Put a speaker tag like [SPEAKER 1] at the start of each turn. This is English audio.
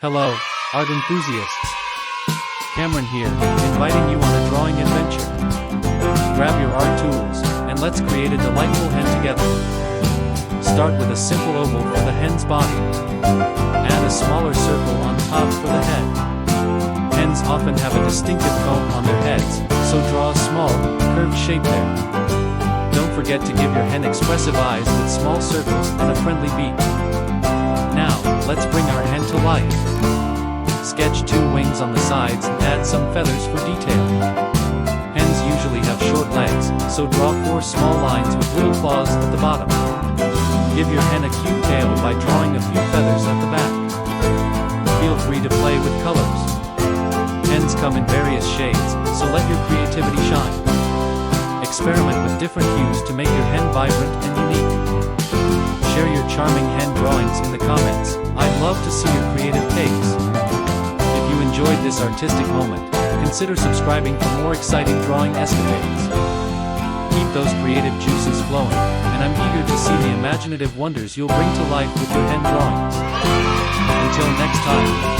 [SPEAKER 1] Hello, art enthusiasts. Kamran here, inviting you on a drawing adventure. Grab your art tools, and let's create a delightful hen together. Start with a simple oval for the hen's body. Add a smaller circle on top for the head. Hens often have a distinctive comb on their heads, so draw a small, curved shape there. Don't forget to give your hen expressive eyes with small circles and a friendly beak. Now, let's bring our hen to life. Sketch 2 wings on the sides and add some feathers for detail. Hens usually have short legs, so draw 4 small lines with little claws at the bottom. Give your hen a cute tail by drawing a few feathers at the back. Feel free to play with colors. Hens come in various shades, so let your creativity shine. Experiment with different hues to make your hen vibrant and unique. Share your charming hen drawings in the comments. I'd love to see your creative takes. If you enjoyed this artistic moment, consider subscribing for more exciting drawing escapades. Keep those creative juices flowing, and I'm eager to see the imaginative wonders you'll bring to life with your hen drawings. Until next time.